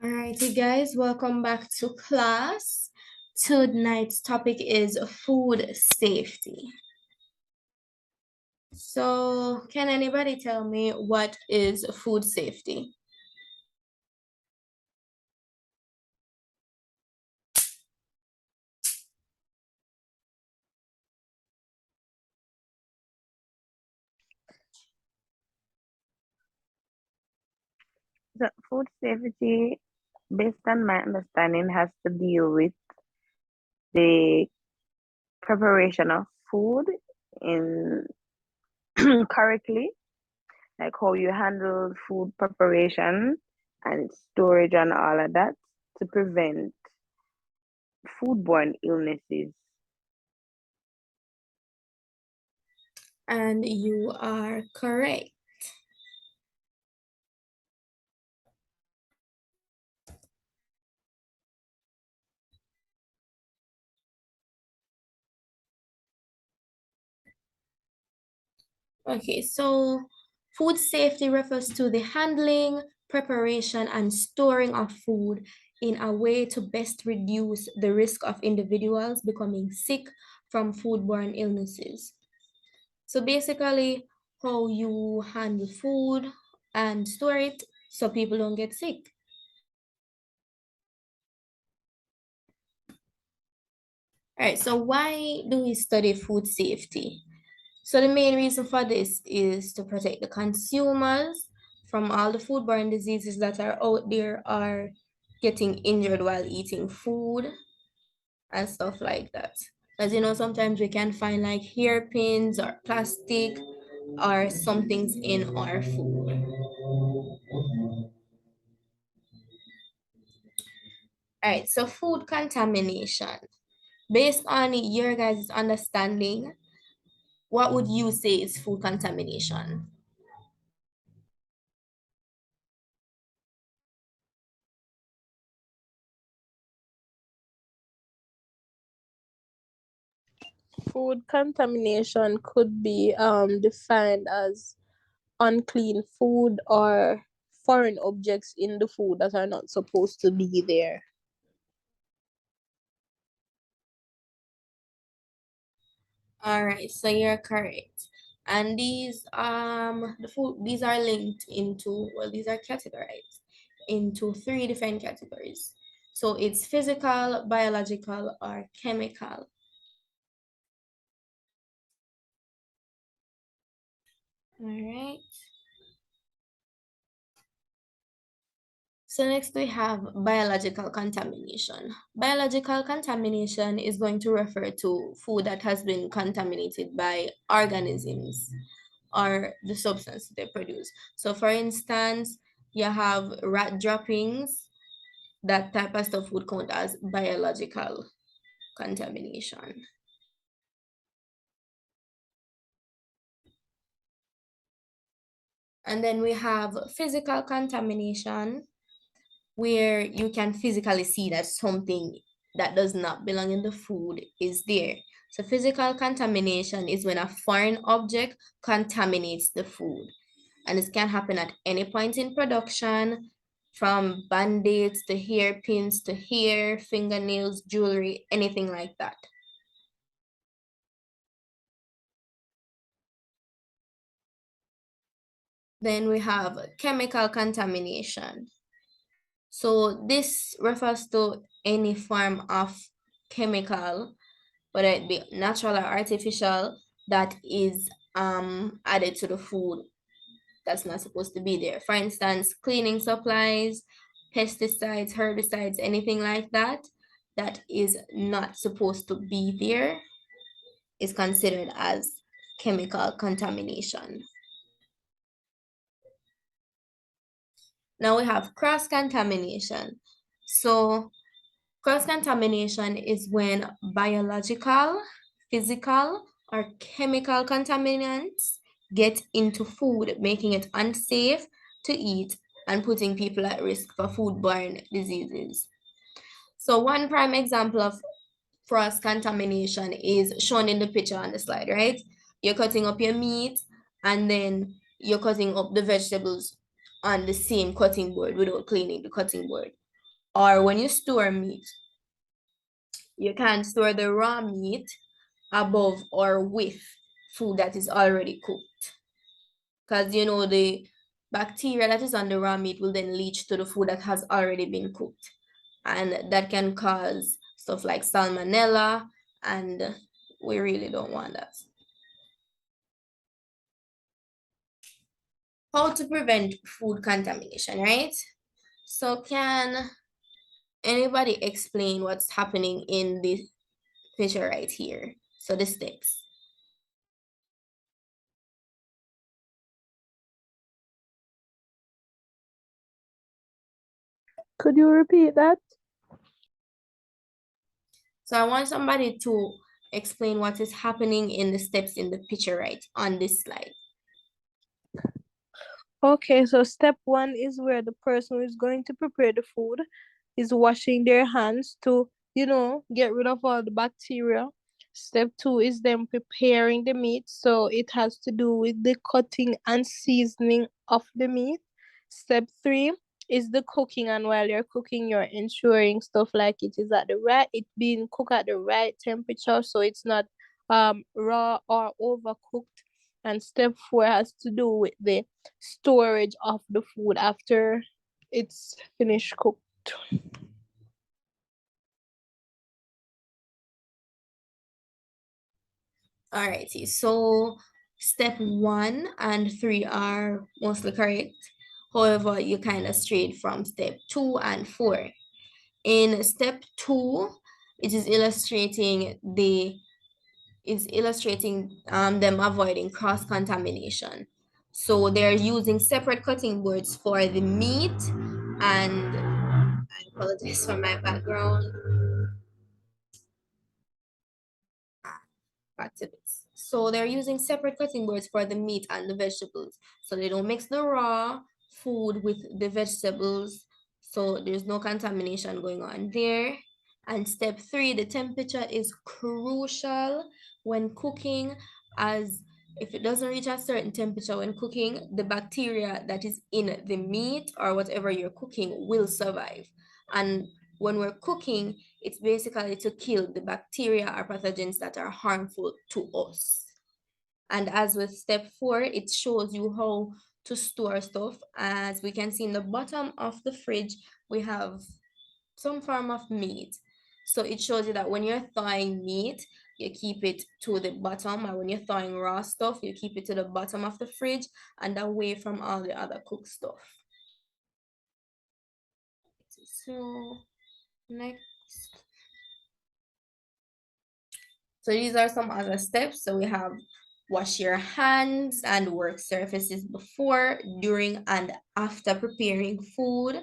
Alrighty, guys, welcome back to class. Tonight's topic is food safety. So, can anybody tell me what is food safety? So food safety, based on my understanding, has to deal with the preparation of food in correctly, like how you handle food preparation and storage and all of that to prevent foodborne illnesses. And you are correct. Okay, so food safety refers to the handling, preparation, and storing of food in a way to best reduce the risk of individuals becoming sick from foodborne illnesses. So basically, how you handle food and store it so people don't get sick. All right, so why do we study food safety? So the main reason for this is to protect the consumers from all the foodborne diseases that are out there are getting injured while eating food and stuff like that. As you know, sometimes we can find like hairpins or plastic or some things in our food. All right, so food contamination. Based on your guys' understanding, what would you say is food contamination? Food contamination could be defined as unclean food or foreign objects in the food that are not supposed to be there. All right, so you're correct. And these are linked into, well, these are categorized into three different categories. So it's physical, biological, or chemical. All right. So next we have biological contamination. Biological contamination is going to refer to food that has been contaminated by organisms or the substance they produce. So for instance, you have rat droppings, that type of stuff would count as biological contamination. And then we have physical contamination, where you can physically see that something that does not belong in the food is there. So physical contamination is when a foreign object contaminates the food. And this can happen at any point in production, from band-aids to hairpins to hair, fingernails, jewelry, anything like that. Then we have chemical contamination. So this refers to any form of chemical, whether it be natural or artificial, that is added to the food that's not supposed to be there. For instance, cleaning supplies, pesticides, herbicides, anything like that, that is not supposed to be there is considered as chemical contamination. Now we have cross-contamination. So cross-contamination is when biological, physical, or chemical contaminants get into food, making it unsafe to eat and putting people at risk for foodborne diseases. So one prime example of cross-contamination is shown in the picture on the slide, right? You're cutting up your meat and then you're cutting up the vegetables on the same cutting board without cleaning the cutting board. or when you store meat, you can't store the raw meat above or with food that is already cooked. Because you know the bacteria that is on the raw meat will then leach to the food that has already been cooked. And that can cause stuff like salmonella, and we really don't want that. How to prevent food contamination, right? So can anybody explain what's happening in the picture right here? So the steps. Could you repeat that? So I want somebody to explain what is happening in the steps in the picture right on this slide. Okay, so step one is where the person who is going to prepare the food is washing their hands to, get rid of all the bacteria. Step two is them preparing the meat. So it has to do with the cutting and seasoning of the meat. Step three is the cooking, and while you're cooking, you're ensuring stuff like it being cooked at the right temperature, so it's not raw or overcooked. And step four has to do with the storage of the food after it's finished cooked. Alrighty, so step 1 and 3 are mostly correct. However, you kind of strayed from step 2 and 4. In step 2, it is illustrating them avoiding cross-contamination. So they're using separate cutting boards for the meat, and I apologize for my background. Back to this. So they're using separate cutting boards for the meat and the vegetables. So they don't mix the raw food with the vegetables. So there's no contamination going on there. And step 3, the temperature is crucial when cooking, as if it doesn't reach a certain temperature when cooking, the bacteria that is in the meat or whatever you're cooking will survive. And when we're cooking, it's basically to kill the bacteria or pathogens that are harmful to us. And as with step 4, it shows you how to store stuff. As we can see in the bottom of the fridge, we have some form of meat. So it shows you that when you're thawing meat, you keep it to the bottom, and when you're thawing raw stuff, you keep it to the bottom of the fridge and away from all the other cooked stuff. So next. So these are some other steps. So we have wash your hands and work surfaces before, during, and after preparing food.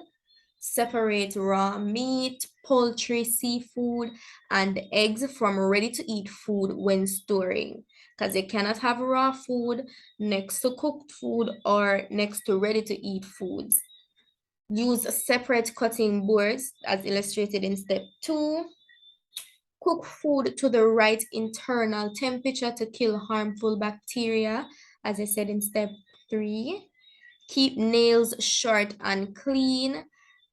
Separate raw meat, poultry, seafood, and eggs from ready-to-eat food when storing, because you cannot have raw food next to cooked food or next to ready-to-eat foods. Use separate cutting boards as illustrated in step 2. Cook food to the right internal temperature to kill harmful bacteria, as I said in step 3. Keep nails short and clean.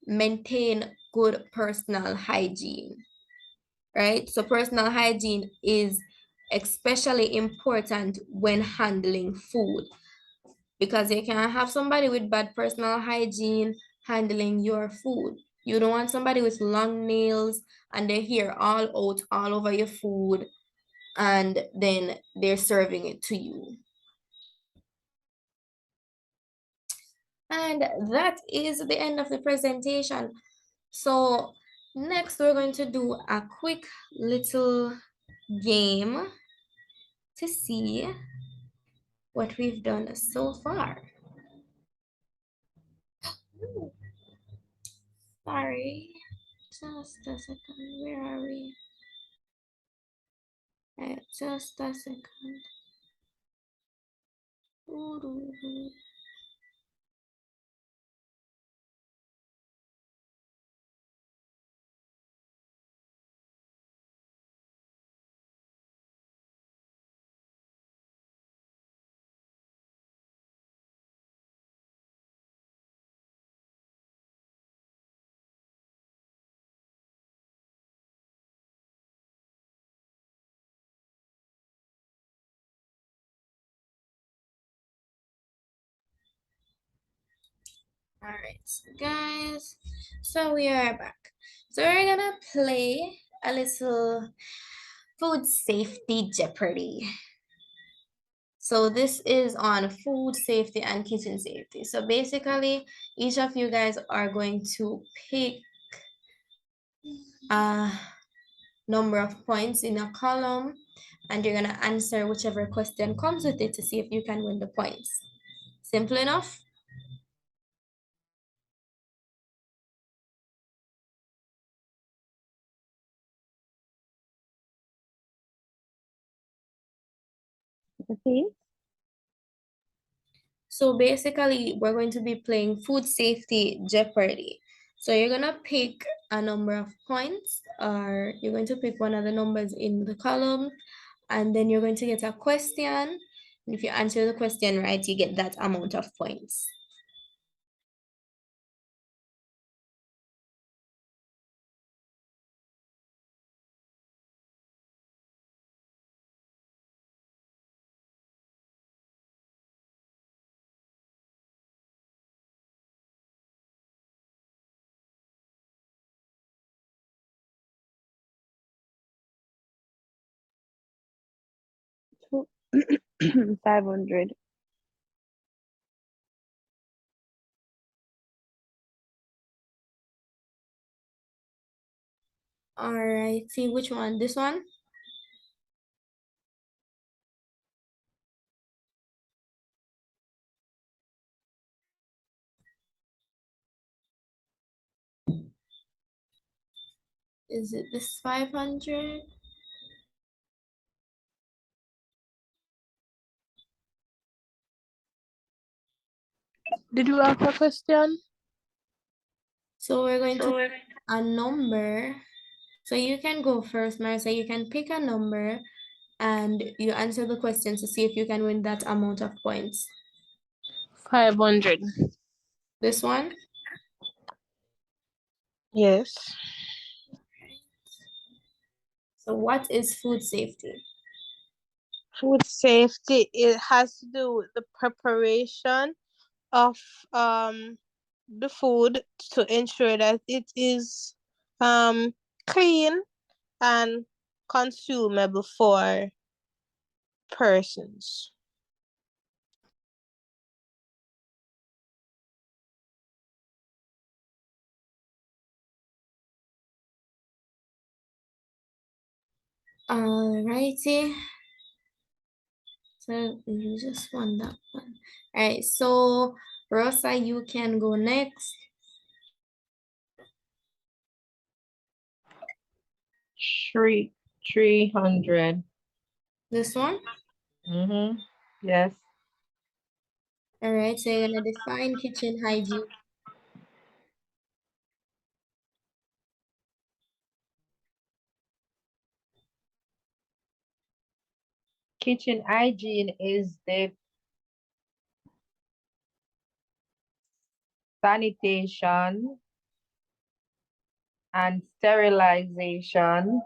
Maintain good personal hygiene, right? So personal hygiene is especially important when handling food, because you can have somebody with bad personal hygiene handling your food. You don't want somebody with long nails and their hair all out all over your food, and then they're serving it to you. And that is the end of the presentation. So next we're going to do a quick little game to see what we've done so far. Sorry, just a second, where are we? Just a second. All right, guys. So we are back. So we're gonna play a little food safety Jeopardy. So this is on food safety and kitchen safety. So basically, each of you guys are going to pick a number of points in a column, and you're gonna answer whichever question comes with it to see if you can win the points. Simple enough? Okay. So basically, we're going to be playing food safety Jeopardy. So you're gonna pick a number of points, or you're going to pick one of the numbers in the column, and then you're going to get a question. And if you answer the question right, you get that amount of points. Two- 500. All right, see which one? This one? Is it this 500? Did you ask a question? So we're going to pick a number. So you can go first, Marissa. You can pick a number and you answer the question to see if you can win that amount of points. 500. This one? Yes. So what is food safety? Food safety, it has to do with the preparation of the food to ensure that it is clean and consumable for persons. Alrighty. So you just won that one. All right, so Rosa, you can go next. 300. This one? Mm-hmm. Yes. All right, so you're gonna define kitchen hygiene. Kitchen hygiene is the sanitation and sterilization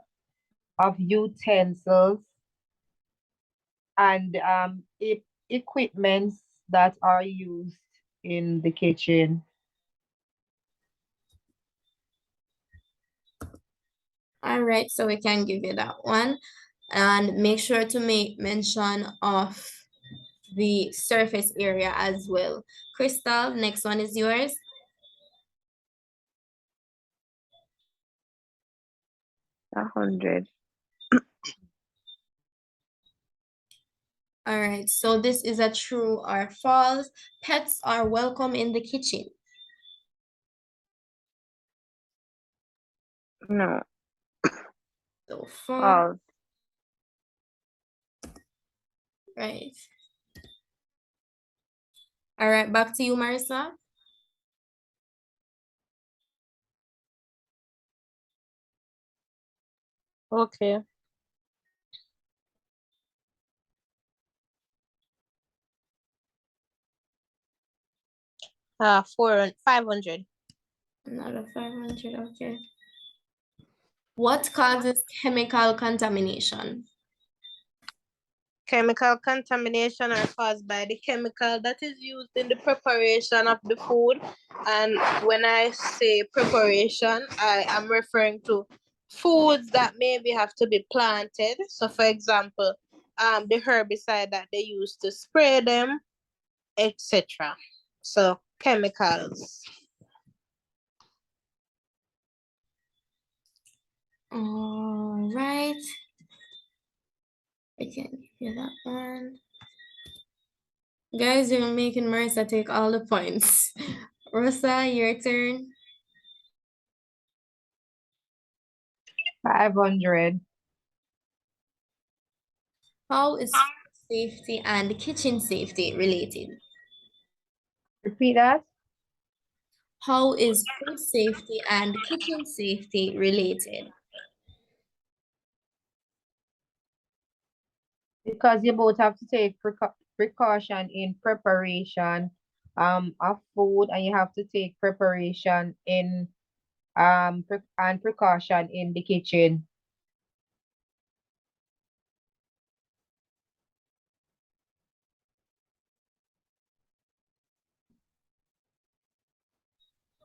of utensils and equipments that are used in the kitchen. All right, so we can give you that one. And make sure to make mention of the surface area as well. Crystal, next one is yours. 100. All right, so this is a true or false. Pets are welcome in the kitchen. No. So false, False. right. All right, back to you, Marissa. Okay. Uh, 500. Another 500, okay. What causes chemical contamination? Chemical contamination are caused by the chemical that is used in the preparation of the food. And when I say preparation, I am referring to foods that maybe have to be planted. So for example, the herbicide that they use to spray them, etc. So chemicals. All right. I can give you that one. Guys, you're making Marissa take all the points. Rosa, your turn. 500. How is food safety and kitchen safety related? Repeat that. How is food safety and kitchen safety related? Because you both have to take precaution in preparation of food, and you have to take preparation in and precaution in the kitchen.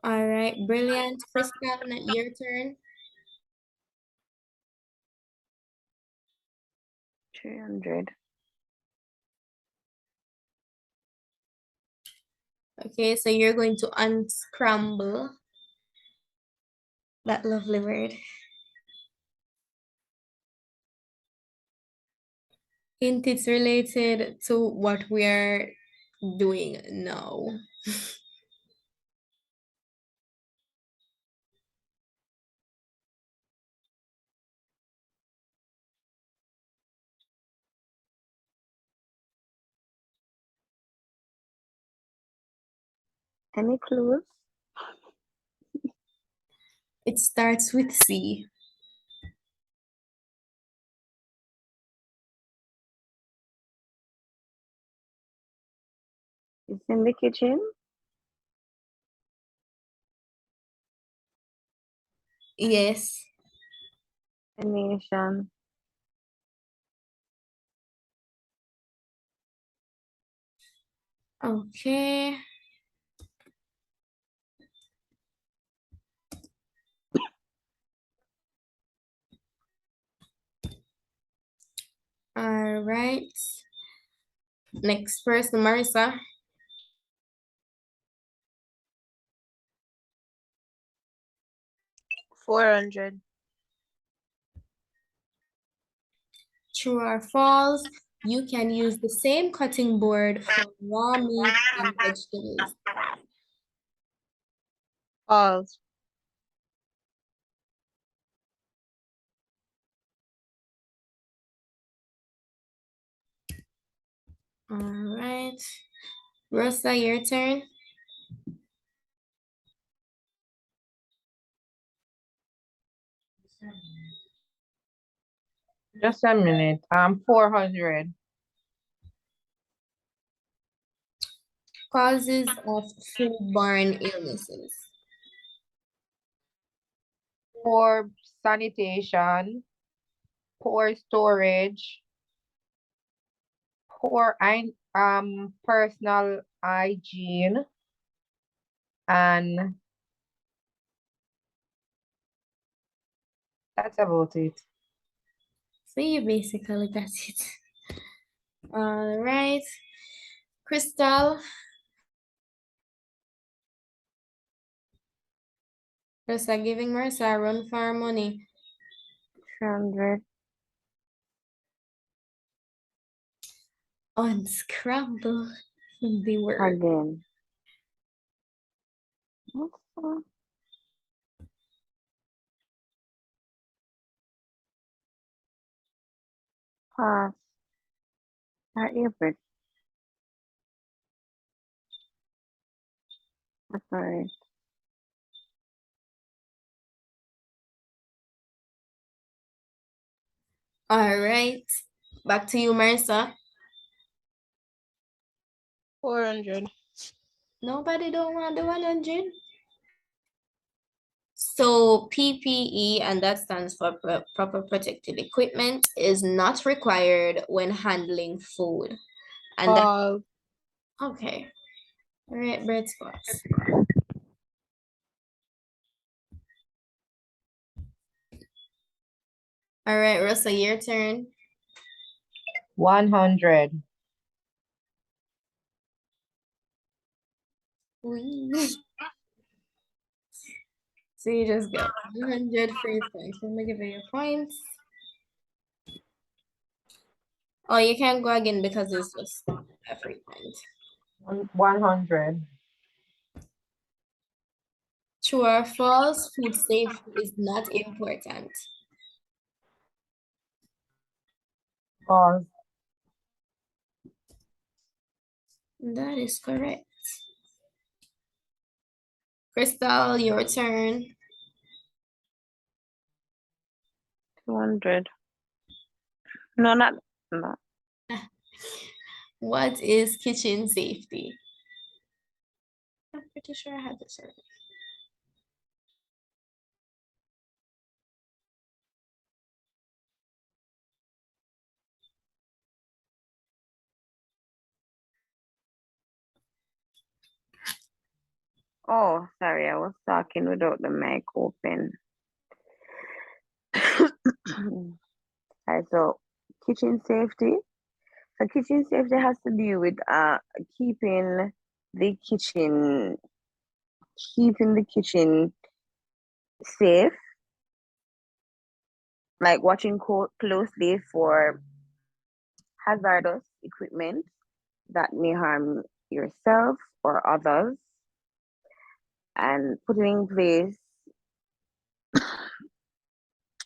All right, brilliant. Kristen, your turn. 300. Okay, so you're going to unscramble that lovely word. Hint it's related to what we are doing now. Any clues? It starts with C. It's in the kitchen. Yes. Nation. Okay. All right. Next person, Marissa. 400. True or false? You can use the same cutting board for raw meat and vegetables. False. All right. Rosa, your turn. Just a minute. 400. Causes of foodborne illnesses. Poor sanitation, poor storage, poor personal hygiene, and that's about it. So you basically got it. All right. Crystal. Rosa giving Marissa a run for her money. 300. Unscramble the word. Again. What's that? Pass. April. That's all right. All right. Back to you, Marissa. 400. Nobody don't want the 100? So PPE, and that stands for proper protective equipment, is not required when handling food. And that, All. okay. All right, bird spots. All right, Russell, your turn. 100. So you just got 100 free points. Let me give you your points. Oh, you can't go again because it's just a free point. 100. True or false, food safety is not important. False. That is correct. Crystal, your turn. 200. No, not. No. What is kitchen safety? I'm pretty sure I had this already. Oh, sorry, I was talking without the mic open. Alright, so kitchen safety. So kitchen safety has to do with keeping the kitchen safe, like watching closely for hazardous equipment that may harm yourself or others, and putting in place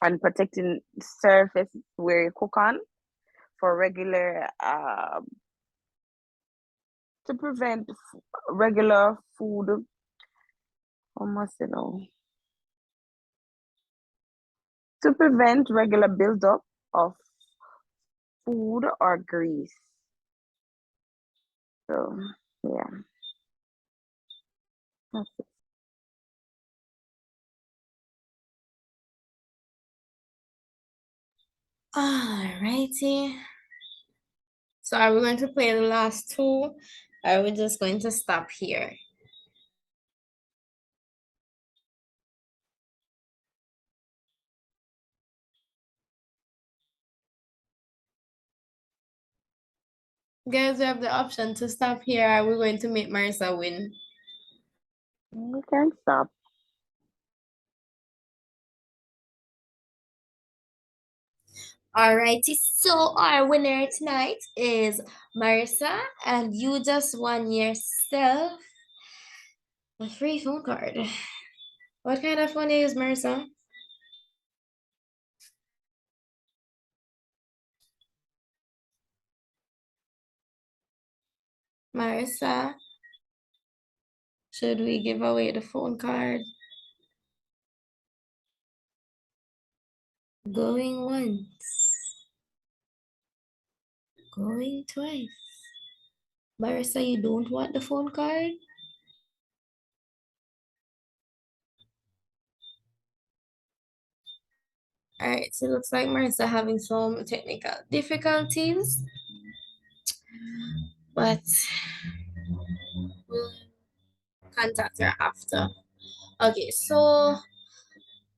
and protecting surface where you cook on for regular to prevent regular food, almost, to prevent regular buildup of food or grease. So yeah, that's it. Alrighty. So are we going to play the last two? Or are we just going to stop here? Guys, we have the option to stop here. Are we going to make Marissa win? We can stop. Alrighty, so our winner tonight is Marissa, and you just won yourself a free phone card. What kind of phone is Marissa? Marissa, should we give away the phone card? Going once. Going twice. Marissa, you don't want the phone card? All right, so it looks like Marissa having some technical difficulties, but we'll contact her after. Okay, so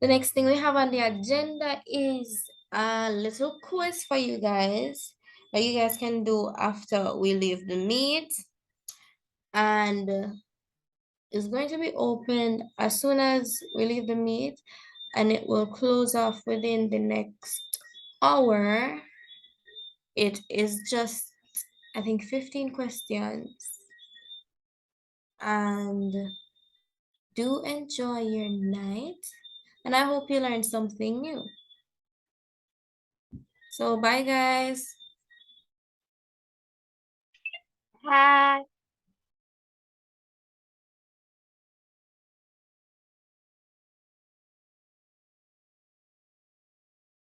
the next thing we have on the agenda is a little quiz for you guys that you guys can do after we leave the meet. And it's going to be opened as soon as we leave the meet, and it will close off within the next hour. It is just, I think, 15 questions. And do enjoy your night. And I hope you learned something new. So bye, guys. Hi.